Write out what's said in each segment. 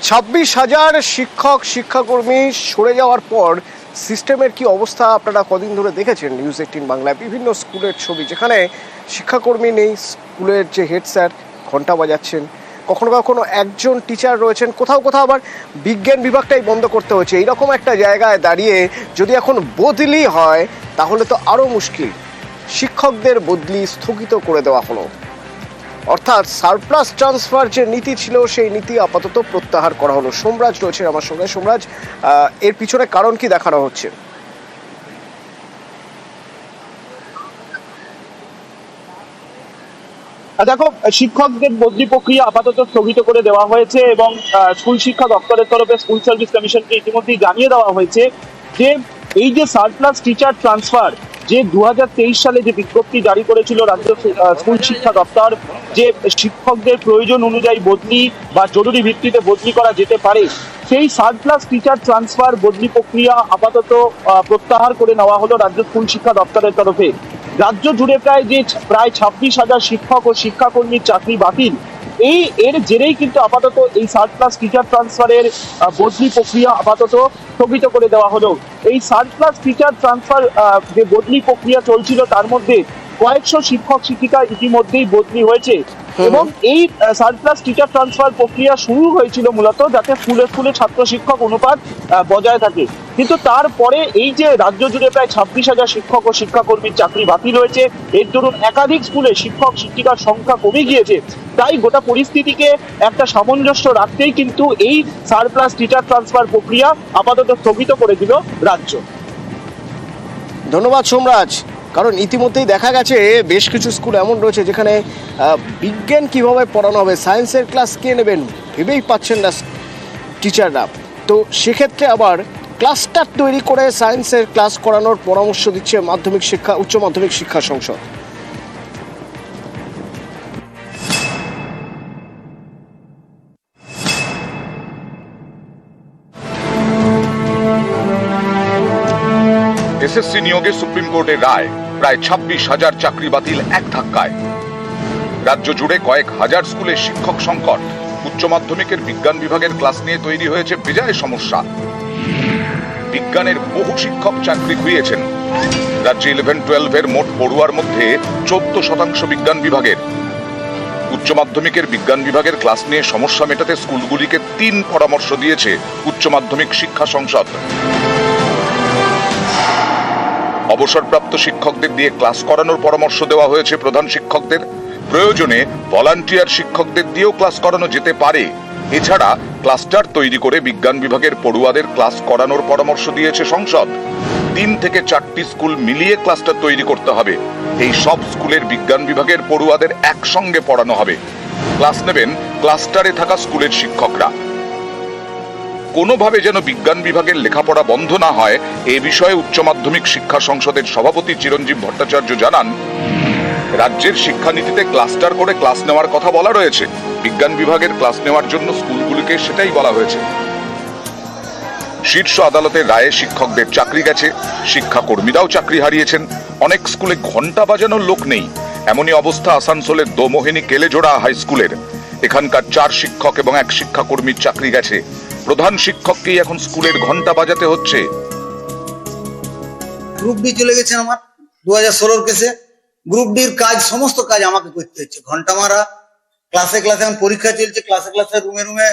26,000 শিক্ষক শিক্ষাকর্মী সরে যাওয়ার পর সিস্টেমের কি অবস্থা আপনারা কদিন ধরে দেখেছেন নিউজ 18 বাংলায়। বিভিন্ন স্কুলের ছবি যেখানে শিক্ষাকর্মী নেই, স্কুলের যে হেড স্যার ঘন্টা বাজাচ্ছেন, কখনো কখনো একজন টিচার রয়েছেন, কোথাও কোথাও আবার বিজ্ঞান বিভাগটাই বন্ধ করতে হচ্ছে। এইরকম একটা জায়গায় দাঁড়িয়ে যদি এখন বদলি হয় তাহলে তো আরও মুশকিল। শিক্ষকদের বদলি স্থগিত করে দেওয়া হলো, অর্থাৎ সারপ্লাস ট্রান্সফার যে নীতি ছিল সেই নীতি আপাতত প্রত্যাহার করা হলো। সোমরাজ রয়েছে আমার সঙ্গে। সোমরাজ, এর পিছনে কারণ কি দেখানো হচ্ছে? দেখো, শিক্ষকদের বদলি প্রক্রিয়া আপাতত স্থগিত করে দেওয়া হয়েছে এবং স্কুল শিক্ষা দপ্তরের তরফে স্কুল সার্ভিস কমিশনকে ইতিমধ্যেই জানিয়ে দেওয়া হয়েছে যে এই যে সারপ্লাস টিচার ট্রান্সফার যে 2023 সালে যে বিজ্ঞপ্তি জারি করেছিল রাজ্য স্কুল শিক্ষা দপ্তর, যে শিক্ষকদের প্রয়োজন অনুযায়ী বদলি বা জরুরি ভিত্তিতে বদলি করা যেতে পারে, সেই সারপ্লাস টিচার ট্রান্সফার বদলি প্রক্রিয়া আপাতত প্রত্যাহার করে নেওয়া হলো রাজ্য স্কুল শিক্ষা দপ্তরের তরফে। রাজ্য জুড়ে প্রায় 26,000 শিক্ষক ও শিক্ষাকর্মীর চাকরি বাতিল, এর জেরেই কিন্তু আপাতত এই সারপ্লাস টিচার ট্রান্সফারের বদলি প্রক্রিয়া আপাতত স্থগিত করে দেওয়া হলো। এই সারপ্লাস টিচার ট্রান্সফার যে বদলি প্রক্রিয়া চলছিল তার মধ্যে কয়েকশো শিক্ষক শিক্ষিকা ইতিমধ্যেই বদলি হয়েছে এবং এই সারপ্লাস টিচার ট্রান্সফার প্রক্রিয়া শুরু হয়েছিল মূলত যাতে স্কুলে স্কুলে ছাত্র শিক্ষক অনুপাত বজায় থাকে। কিন্তু তারপরে এই যে রাজ্য জুড়ে প্রায় 26,000 শিক্ষক ও শিক্ষাকর্মীর চাকরি বাতিল হয়েছে, এর দরুন একাধিক স্কুলে শিক্ষক শিক্ষিকার সংখ্যা কমে গিয়েছে। তাই গোটা পরিস্থিতিকে একটা সামঞ্জস্য রাখতেই কিন্তু এই সারপ্লাস টিচার ট্রান্সফার প্রক্রিয়া আপাতত স্থগিত করে দিল রাজ্য। ধন্যবাদ সোমরাজ। কারণ ইতিমধ্যেই দেখা গেছে বেশ কিছু স্কুল এমন রয়েছে যেখানে বিজ্ঞান কিভাবে পড়ানো হবে, সায়েন্সের ক্লাস কে নেবেন ভেবেই পাচ্ছেন না টিচাররা। তো সেক্ষেত্রে আবার ক্লাস্টার তৈরি করে সায়েন্সের ক্লাস করানোর পরামর্শ দিচ্ছে উচ্চ মাধ্যমিক শিক্ষা সংসদ। এসএসসি নিয়োগে সুপ্রিম কোর্টের রায়, প্রায় 26,000 চাকরি বাতিল এক ধাক্কায়। রাজ্য জুড়ে কয়েক হাজার স্কুলে শিক্ষক সংকট, উচ্চ মাধ্যমিকের বিজ্ঞান বিভাগের ক্লাস নিয়ে তৈরি হয়েছে বেজায় সমস্যা। বিজ্ঞানের বহু শিক্ষক চাকরি খুইয়েছেন। রাজ্যে 11-12 মোট পড়ুয়ার মধ্যে 14% বিজ্ঞান বিভাগের। উচ্চ মাধ্যমিকের বিজ্ঞান বিভাগের ক্লাস নিয়ে সমস্যা মেটাতে স্কুলগুলিকে 3 পরামর্শ দিয়েছে উচ্চ মাধ্যমিক শিক্ষা সংসদ। অবসরপ্রাপ্ত শিক্ষকদের দিয়ে ক্লাস করানোর পরামর্শ দেওয়া হয়েছে প্রধান শিক্ষকদের। প্রয়োজনে ভলান্টিয়ার শিক্ষকদের দিয়েও ক্লাস করানো যেতে পারে। এছাড়া ক্লাস্টার তৈরি করে বিজ্ঞান বিভাগের পড়ুয়াদের ক্লাস করানোর পরামর্শ দিয়েছে সংসদ। 3 থেকে 4টি স্কুল মিলিয়ে ক্লাস্টার তৈরি করতে হবে। এই সব স্কুলের বিজ্ঞান বিভাগের পড়ুয়াদের একসঙ্গে পড়ানো হবে। ক্লাস নেবেন ক্লাস্টারে থাকা স্কুলের শিক্ষকরা। কোনোভাবে যেন বিজ্ঞান বিভাগের লেখাপড়া বন্ধ না হয়, এ বিষয়ে উচ্চ মাধ্যমিক শিক্ষা সংসদের সভাপতি চিরঞ্জীব ভট্টাচার্য জানান, রাজ্যের শিক্ষানীতিতে ক্লাস্টার করে ক্লাস নেওয়ার কথা বলা রয়েছে। বিজ্ঞান বিভাগের ক্লাস নেওয়ার জন্য স্কুলগুলিকে সেটাই বলা হয়েছে। শীর্ষ আদালতের রায়ে শিক্ষকদের চাকরি গেছে, শিক্ষাকর্মীরাও চাকরি হারিয়েছেন। অনেক স্কুলে ঘন্টা বাজানোর লোক নেই। এমনই অবস্থা আসানসোলের দোমোহিনী কেলেজোড়া হাই স্কুলের। এখানকার 4 শিক্ষক এবং 1 শিক্ষাকর্মীর চাকরি গেছে। প্রধান শিক্ষককেই এখন স্কুলের ঘন্টা বাজাতে হচ্ছে। গ্রুপ ডি চলে গেছে আমার 2016 কেসে। গ্রুপ ডির কাজ, সমস্ত কাজ আমাকে করতে হচ্ছে। ঘন্টা মারা, ক্লাসে ক্লাসে এখন পরীক্ষা চলছে, ক্লাসে ক্লাসে রুমে রুমে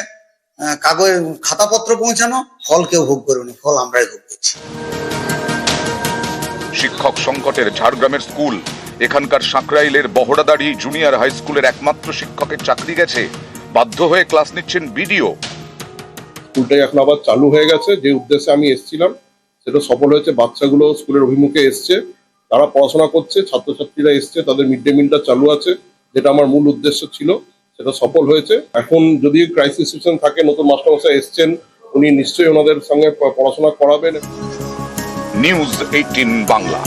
কাগজ খাতাপত্র পৌঁছানো। ফল কেউ ভোগ করবে, ফল আমরাই ভোগ করছি। শিক্ষক সংকটের ঝাড়গ্রামের স্কুল। এখানকার সাঁকরাইলের বহড়াদাড়ি জুনিয়র হাই স্কুলের একমাত্র শিক্ষকের চাকরি গেছে। বাধ্য হয়ে ক্লাস নিচ্ছেন বিডিও। স্কুলটাই এখন আবার চালু হয়ে গেছে। যে উদ্দেশ্যে আমি এসেছিলাম সেটা সফল হয়েছে। বাচ্চাগুলো স্কুলের অভিমুখে এসছে, তারা পড়াশোনা করছে, ছাত্রছাত্রীরা এসছে, তাদের মিড ডে মিলটা চালু আছে, যেটা আমার মূল উদ্দেশ্য ছিল, সেটা সফল হয়েছে। এখন যদি ক্রাইসিস সিচুয়েশন থাকে, নতুন মাস্টারমশাই এসছেন, উনি নিশ্চয়ই ওনাদের সঙ্গে পড়াশোনা করাবেন। নিউজ 18 বাংলা।